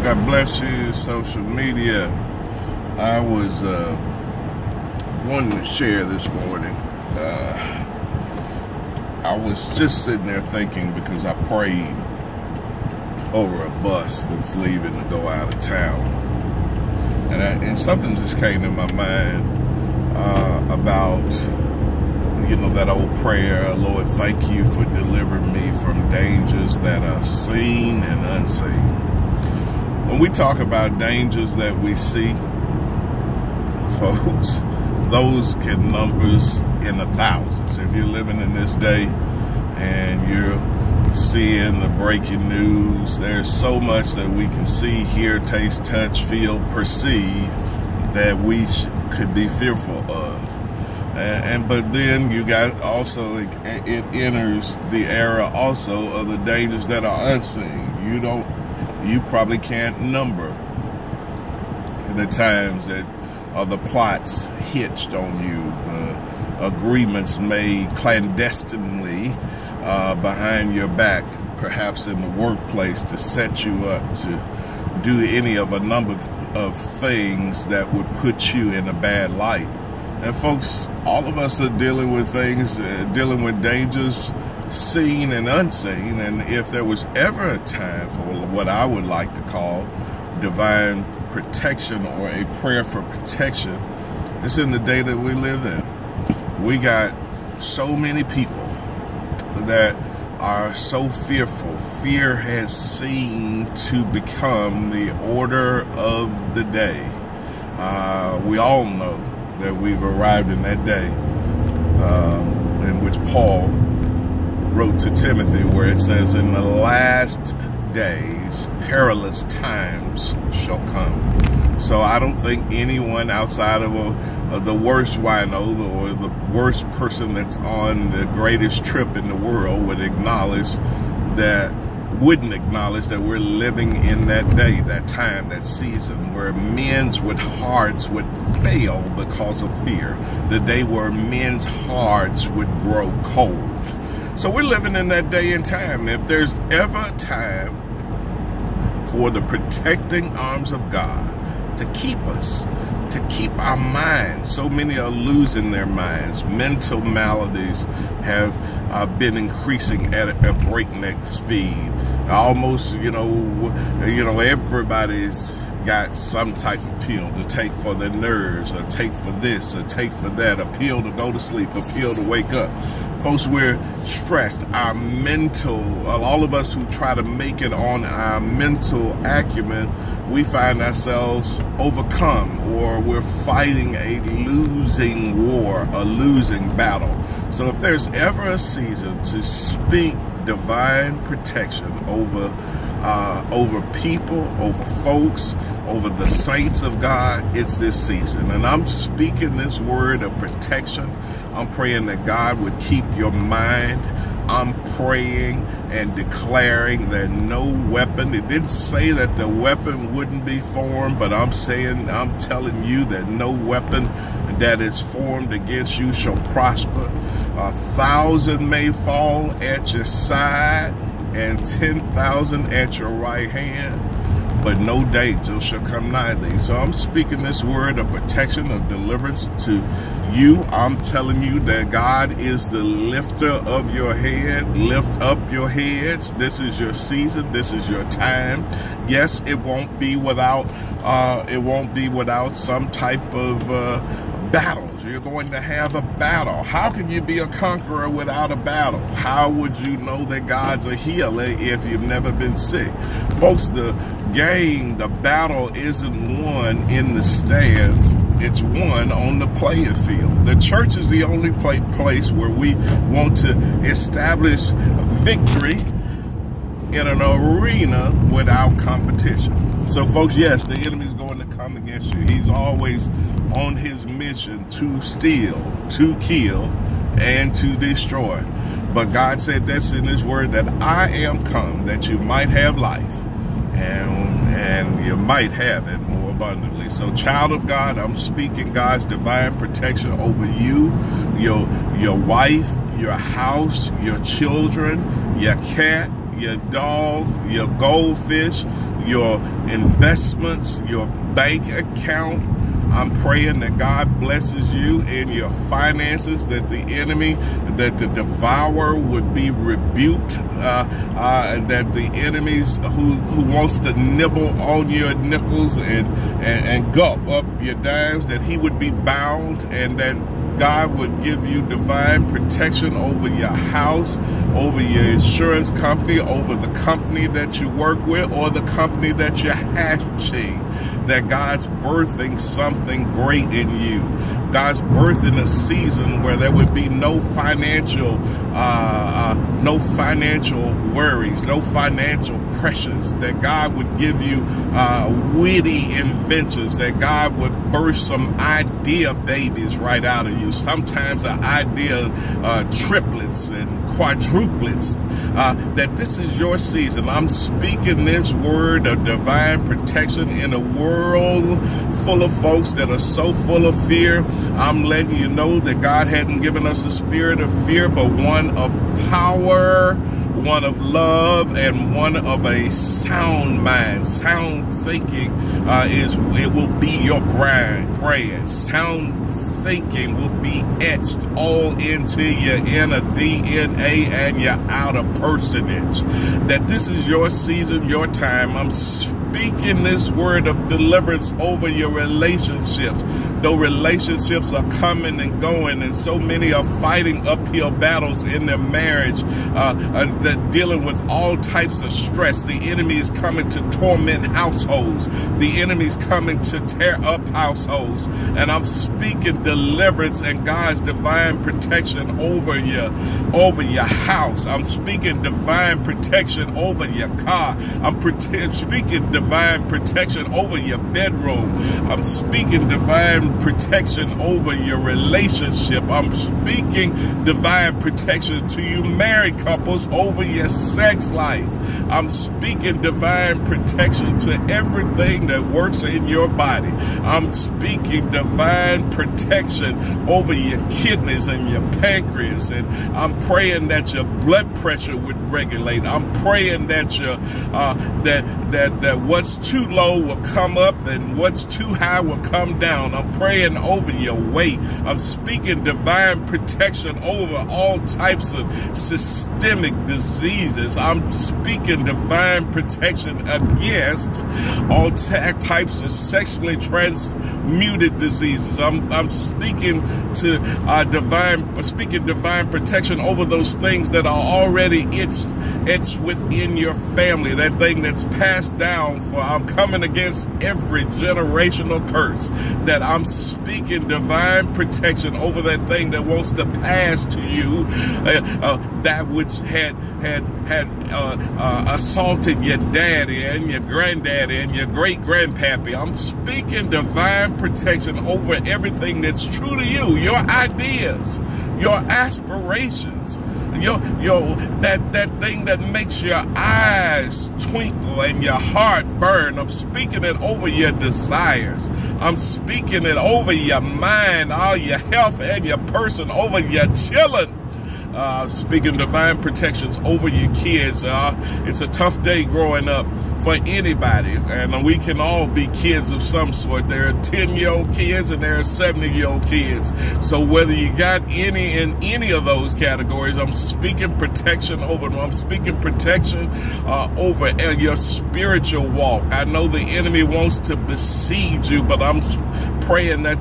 God bless you, social media. I was wanting to share this morning. I was just sitting there thinking because I prayed over a bus that's leaving to go out of town. And something just came to my mind about, that old prayer, Lord, thank you for delivering me from dangers that are seen and unseen. When we talk about dangers that we see, folks, those can numbers in the thousands. If you're living in this day and you're seeing the breaking news, there's so much that we can see, hear, taste, touch, feel, perceive that we could be fearful of. But then you got also, it enters the era also of the dangers that are unseen. You probably can't number the times that the plots hitched on you, the agreements made clandestinely behind your back, perhaps in the workplace, to set you up to do any of a number of things that would put you in a bad light. And folks, all of us are dealing with things, dealing with dangers seen and unseen. And if there was ever a time for what I would like to call divine protection or a prayer for protection, it's in the day that we live in. We got so many people that are so fearful. Fear has seemed to become the order of the day. We all know that we've arrived in that day in which Paul wrote to Timothy, where it says, in the last days, perilous times shall come. So I don't think anyone outside of the worst wino or the worst person that's on the greatest trip in the world wouldn't acknowledge that we're living in that day, that time, that season where men's hearts would fail because of fear. The day where men's hearts would grow cold. So we're living in that day and time. If there's ever a time for the protecting arms of God to keep us, to keep our minds. So many are losing their minds. Mental maladies have been increasing at a breakneck speed. Almost, everybody's got some type of pill to take for their nerves, or take for this, or take for that, a pill to go to sleep, a pill to wake up. Folks, we're stressed. Our mental, all of us who try to make it on our mental acumen, we find ourselves overcome, or we're fighting a losing war, a losing battle. So if there's ever a season to speak divine protection over people, over folks, over the saints of God, it's this season. And I'm speaking this word of protection. I'm praying that God would keep your mind. I'm praying and declaring that no weapon, it didn't say that the weapon wouldn't be formed, but I'm telling you that no weapon that is formed against you shall prosper. 1,000 may fall at your side and 10,000 at your right hand, but no danger shall come nigh thee. So I'm speaking this word of protection, of deliverance to you. I'm telling you that God is the lifter of your head. Lift up your heads. This is your season. This is your time. Yes, it won't be without some type of battles. You're going to have a battle. How can you be a conqueror without a battle? How would you know that God's a healer if you've never been sick? Folks, the battle isn't won in the stands. It's won on the playing field. The church is the only place where we want to establish victory in an arena without competition. So folks, yes, the enemy's going to come against you. He's always on his mission to steal, to kill, and to destroy. But God said that's in his word, that I am come that you might have life, and you might have it more abundantly. So child of God, I'm speaking God's divine protection over you, your wife, your house, your children, your cat, your dog, your goldfish, your investments, your bank account. I'm praying that God blesses you in your finances, that the enemy, that the devourer would be rebuked, that the enemies who wants to nibble on your nickels and gulp up your dimes, that he would be bound, and that God would give you divine protection over your house, over your insurance company, over the company that you work with, or the company that you're hatching. That God's birthing something great in you. God's birthing a season where there would be no financial worries, no financial pressures. That God would give you witty inventions. That God would birth some idea babies right out of you. Sometimes an idea triplets and quadruplets. That this is your season. I'm speaking this word of divine protection in a world full of folks that are so full of fear. I'm letting you know that God hadn't given us a spirit of fear, but one of power, one of love, and one of a sound mind. Sound thinking it will be your brand. Sound thinking will be etched all into your inner DNA and your outer personage. That this is your season, your time. I'm speaking this word of deliverance over your relationships. Though relationships are coming and going, and so many are fighting uphill battles in their marriage, that dealing with all types of stress. The enemy is coming to torment households. The enemy is coming to tear up households. And I'm speaking deliverance and God's divine protection over your house. I'm speaking divine protection over your car. I'm speaking divine protection over your bedroom. I'm speaking divine protection over your relationship. I'm speaking divine protection to you married couples over your sex life. I'm speaking divine protection to everything that works in your body. I'm speaking divine protection over your kidneys and your pancreas, and I'm praying that your blood pressure would regulate. I'm praying that your that what's too low will come up and what's too high will come down. I'm praying over your weight. I'm speaking divine protection over all types of systemic diseases. I'm speaking divine protection against all types of sexually transmuted diseases. I'm speaking to divine protection over those things that are already etched within your family. That thing that's passed down. For I'm coming against every generational curse. That I'm speaking divine protection over that thing that wants to pass to you, that which had assaulted your daddy and your granddaddy and your great-grandpappy. I'm speaking divine protection over everything that's true to you, your ideas, your aspirations, that thing that makes your eyes twinkle and your heart burn. I'm speaking it over your desires. I'm speaking it over your mind, all your health and your person, over your children. Speaking divine protections over your kids. It's a tough day growing up for anybody, and we can all be kids of some sort. There are 10-year-old kids and there are 70-year-old kids. So whether you got any in any of those categories, I'm speaking protection over them. I'm speaking protection over your spiritual walk. I know the enemy wants to besiege you, but I'm praying that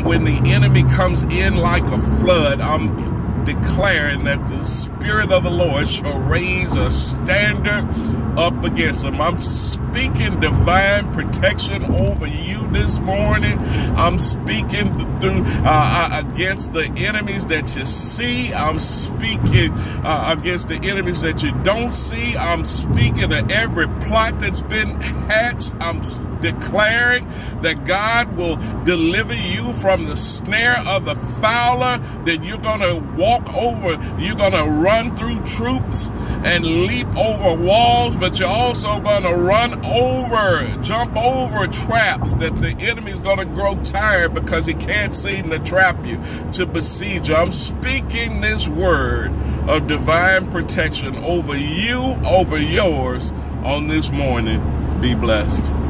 when the enemy comes in like a flood, I'm declaring that the Spirit of the Lord shall raise a standard up against them. I'm speaking divine protection over you this morning. I'm speaking against the enemies that you see. I'm speaking against the enemies that you don't see. I'm speaking to every plot that's been hatched. I'm declaring that God will deliver you from the snare of the fowler, that you're going to walk over, you're going to run through troops and leap over walls, but you're also going to jump over traps, that the enemy's going to grow tired because he can't seem to trap you, to besiege you. I'm speaking this word of divine protection over you, over yours on this morning. Be blessed.